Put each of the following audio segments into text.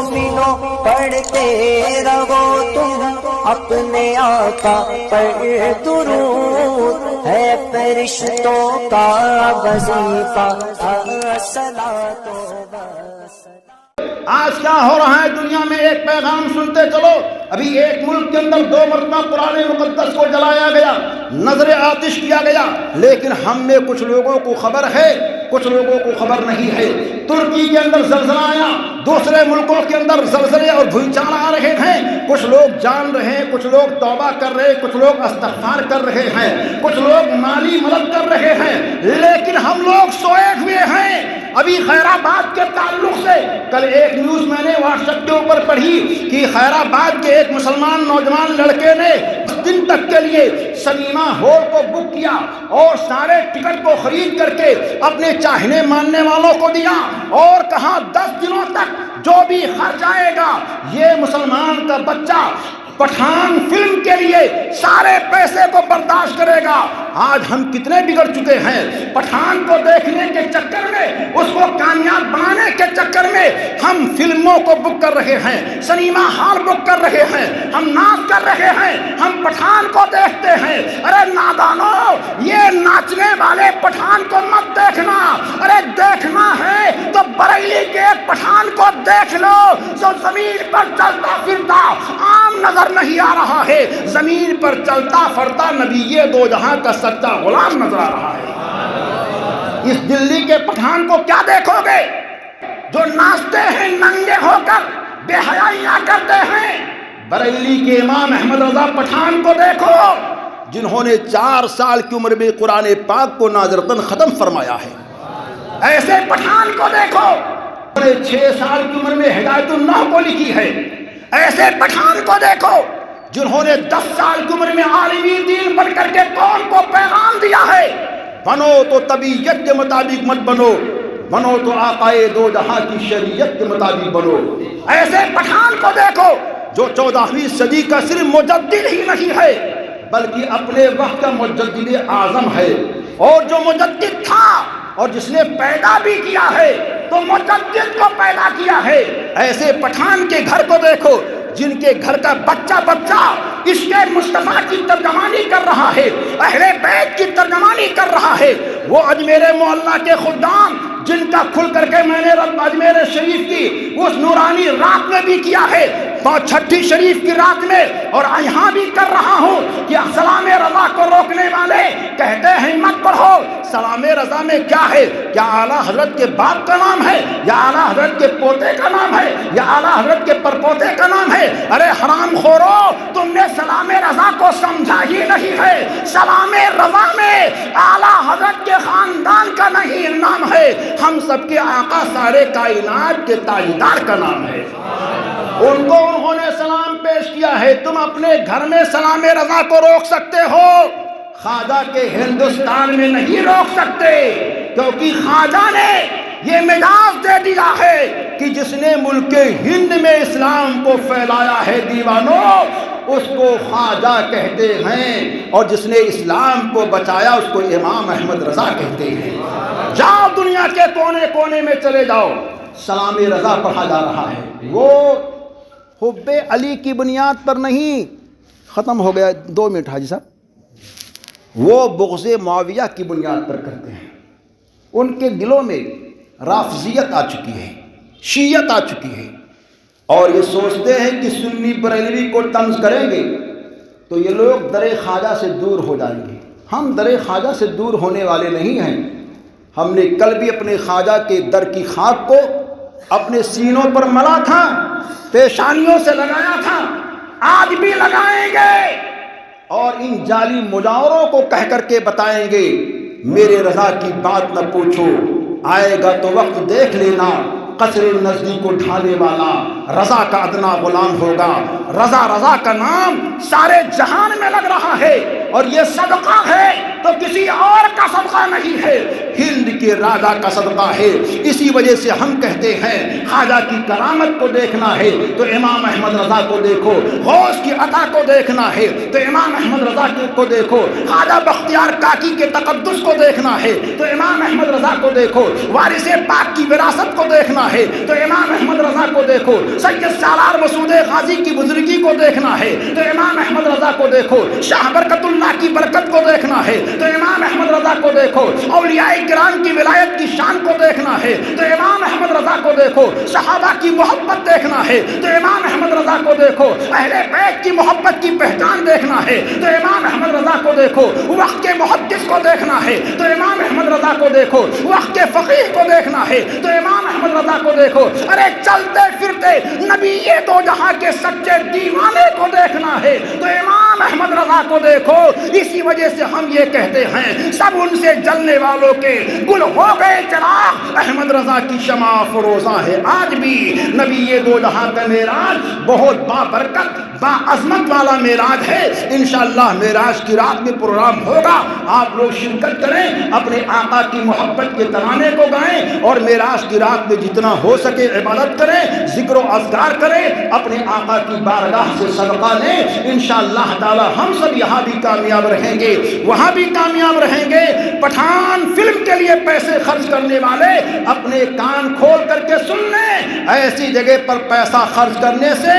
مومنوں پڑھتے رہو تم اپنے آقا پر درود، ہے فرشتوں کا وظیفہ الصلاۃ والسلام۔ آج کیا ہو رہا ہے دنیا میں، ایک پیغام سنتے چلو۔ ابھی ایک ملک کے اندر 2 مرتبہ قرآن مقدس کو جلایا گیا، نظر آتش کیا گیا، لیکن ہم میں کچھ لوگوں کو خبر ہے، کچھ لوگوں کو خبر نہیں ہے۔ ترکی کے اندر زلزلہ آیا، دوسرے ملکوں کے اندر زلزلے اور بھوچال آ رہے ہیں، کچھ لوگ جان رہے ہیں، کچھ لوگ توبہ کر رہے ہیں، کچھ لوگ استغفار کر رہے ہیں، کچھ لوگ مالی مدد کر رہے ہیں، لیکن ہم لوگ سوئے ہوئے ہیں۔ ابھی خیر آباد کے تعلق سے کل ایک نیوز میں نے واٹس ایپ کے اوپر پڑھی کہ خیر آباد کے ایک مسلمان نوجوان لڑکے نے 10 دن تک کے لیے سنیما ہال کو بک کیا اور سارے ٹکٹ کو خرید کر کے اپنے چاہنے ماننے والوں کو دیا، اور کہا 10 دنوں تک جو بھی خرچ آئے گا یہ مسلمان کا بچہ پٹھان فلم کے لیے سارے پیسے کو برداشت کرے گا۔ آج ہم کتنے بگڑ چکے ہیں، پٹھان کو دیکھنے کے چکر میں، اس کو کامیاب بنانے کے چکر میں ہم فلموں کو بک کر رہے ہیں، سنیما ہال بک کر رہے ہیں، ہم ناچ کر رہے ہیں، ہم پٹھان کو دیکھتے ہیں۔ ارے نادانو، یہ ناچنے والے پٹھان کو مت دیکھنا، ارے دیکھنا ہے تو بریلی کے ایک پٹھان کو دیکھ لو جو زمین پر چلتا پھرتا عام نظر نہیں آ رہا ہے، زمین پر چلتا پھرتا نبی دو جہاں کا سچا غلام نظر آ رہا ہے۔ اس دلی کے پٹھان کو کیا دیکھو گے جو ناچتے ہیں ننگے ہو کر، بے حیائیاں کرتے ہیں؟ بریلی کے امام احمد رضا پٹھان کو دیکھو جنہوں نے 4 سال کی عمر میں قرآن پاک کو نازرتاً ختم فرمایا ہے۔ ایسے پٹھان کو دیکھو جنہوں نے 6 سال کی عمر میں ہدایت النحو کو لکھی ہے۔ ایسے پٹھان کو دیکھو جنہوں نے 10 سال کی عمر میں عالمی دین بن کر کے قوم کو پیغام دیا ہے، بنو تو طبیعت کے مطابق مت بنو، بنو تو آقائے دو جہاں کی شریعت کے مطابق بنو۔ ایسے پٹھان کو دیکھو جو 14ویں صدی کا صرف مجدد ہی نہیں ہے بلکہ اپنے وقت کا مجدد اعظم ہے، اور جو مجدد تھا اور جس نے پیدا بھی کیا ہے تو مجدد کو پیدا کیا ہے۔ ایسے پٹھان کے گھر کو دیکھو جن کے گھر کا بچہ بچہ عشق مصطفیٰ کی ترجمانی کر رہا ہے، اہل بیت کی ترجمانی کر رہا ہے۔ وہ اجمیر معلیٰ کے خدام جن کا کھل کر کے میں نے اجمیر شریف کی اس نورانی رات میں بھی کیا ہے، 6 شریف کی رات میں، اور یہاں بھی کر رہا ہوں کہ سلام رضا کو روکنے والے کہتے ہیں مت پڑھو۔ سلام رضا میں کیا ہے؟ کیا اعلیٰ حضرت کے باپ کا نام ہے، یا اعلیٰ حضرت کے پوتے کا نام ہے، یا اعلیٰ حضرت کے پرپوتے کا نام ہے؟ ارے حرام خورو، تم نے سلام رضا کو سمجھا ہی نہیں ہے۔ سلام رضا میں اعلیٰ حضرت کے خاندان کا نہیں نام ہے، ہم سب کے آقا سارے کائنات کے تاجدار کا نام ہے۔ ان کو انہوں نے سلام پیش کیا ہے، تم اپنے گھر میں سلام رضا کو روک سکتے ہو، خواجہ کے ہندوستان میں نہیں روک سکتے، کیونکہ خواجہ نے یہ مجاز دے دیا ہے کہ جس نے ملک ہند میں اسلام کو پھیلایا ہے دیوانوں، اس کو خواجہ کہتے ہیں، اور جس نے اسلام کو بچایا اس کو امام احمد رضا کہتے ہیں۔ جاؤ دنیا کے کونے کونے میں چلے جاؤ، سلام رضا پڑھا جا رہا ہے۔ وہ حب علی کی بنیاد پر نہیں، ختم ہو گیا 2 منٹ حاجی صاحب، وہ بغض معاویہ کی بنیاد پر کرتے ہیں۔ ان کے دلوں میں رافضیت آ چکی ہے، شیعت آ چکی ہے، اور یہ سوچتے ہیں کہ سنی بریلوی کو طنز کریں گے تو یہ لوگ در خواجہ سے دور ہو جائیں گے۔ ہم در خواجہ سے دور ہونے والے نہیں ہیں۔ ہم نے کل بھی اپنے خواجہ کے در کی خاک کو اپنے سینوں پر ملا تھا، پیشانیوں سے لگایا تھا، آج بھی لگائیں گے، اور ان جعلی مجاوروں کو کہہ کر کے بتائیں گے میرے رضا کی بات نہ پوچھو، آئے گا تو وقت دیکھ لینا، قصر نزدیک کو ڈھانے والا رضا کا ادنا غلام ہوگا۔ رضا رضا کا نام سارے جہان میں لگ رہا ہے، اور یہ صدقہ ہے تو کسی اور کا صدقہ نہیں ہے، ہند کے راجا کا صدقہ ہے۔ اسی وجہ سے ہم کہتے ہیں خواجہ کی کرامت کو دیکھنا ہے تو امام احمد رضا کو دیکھو، غوث کی عطا کو دیکھنا ہے تو امام احمد رضا کو دیکھو، خواجہ بختیار کاکی کے تقدس کو دیکھنا ہے تو امام احمد رضا کو دیکھو، وارث پاک کی وراثت کو دیکھنا ہے تو امام احمد رضا کو دیکھو، سید سالار مسعود غازی کی بزرگی کو دیکھنا ہے تو امام احمد رضا کو دیکھو، شاہ برکت اللہ کی برکت کو دیکھنا ہے تو امام احمد رضا کو دیکھو، اولیاء کرام کی ولایت کی شان کو دیکھنا ہے تو امام احمد رضا کو دیکھو، صحابہ کی محبت دیکھنا ہے تو امام احمد رضا کو دیکھو، اہل بیت کی محبت کی پہچان دیکھنا ہے تو امام احمد رضا کو دیکھو، وقت کے محدث کو دیکھنا ہے تو امام احمد رضا کو دیکھو، وقت کے فقیہ کو دیکھنا ہے تو امام احمد رضا کو دیکھو، ارے چلتے پھرتے نبی دو جہاں کے سچے دیوانے کو دیکھنا ہے تو امام احمد رضا کو دیکھو۔ اسی وجہ سے ہم یہ کہتے ہیں سب ان سے جلنے والوں کے گل ہو گئے چراغ، احمد رضا کی شمع فروزہ ہے آج بھی۔ نبی دو جہاں کا معراج بہت بابرکت با عظمت والا معراج ہے، انشاءاللہ معراج کی رات میں پروگرام ہوگا، آپ لوگ شرکت کریں، اپنے آقا کی محبت کے ترانے کو گائیں اور معراج کی رات میں جتنا ہو سکے عبادت کریں، ذکر و اذکار کریں، اپنے آقا کی بارگاہ سے صدقہ لیں، انشاءاللہ تعالی ہم سب یہاں بھی کامیاب رہیں گے، وہاں بھی کامیاب رہیں گے۔ پٹھان فلم کے لیے پیسے خرچ کرنے والے اپنے کان کھول کر کے سن لیں، ایسی جگہ پر پیسہ خرچ کرنے سے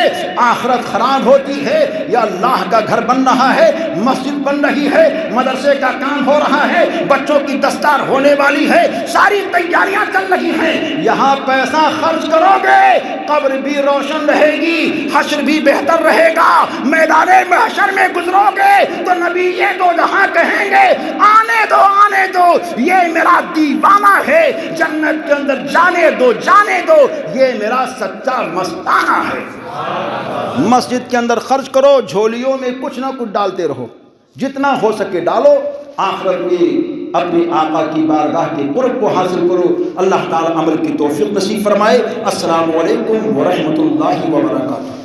آخرت خراب ہوتی ہے، یا اللہ کا گھر بن رہا ہے، مسجد بن رہی ہے، مدرسے کا کام ہو رہا ہے، بچوں کی دستار ہونے والی ہے، ساری تیاریاں چل رہی ہیں، یہاں پیسہ خرچ کرو گے قبر بھی روشن رہے گی، حشر بھی بہتر رہے گا، میدان محشر میں گزرو گے تو نبی یہ دو جہاں کہیں گے آنے دو آنے دو، یہ میرا دیوانہ ہے، جنت کے اندر جانے دو جانے دو، یہ میرا سچا مستانہ ہے۔ مسجد کے اندر خرچ کرو، جھولیوں میں کچھ نہ کچھ ڈالتے رہو، جتنا ہو سکے ڈالو، آخرت میں اپنے آقا کی بارگاہ کے قرب کو حاصل کرو۔ اللہ تعالی عمل کی توفیق نصیب فرمائے۔ السلام علیکم ورحمۃ اللہ وبرکاتہ۔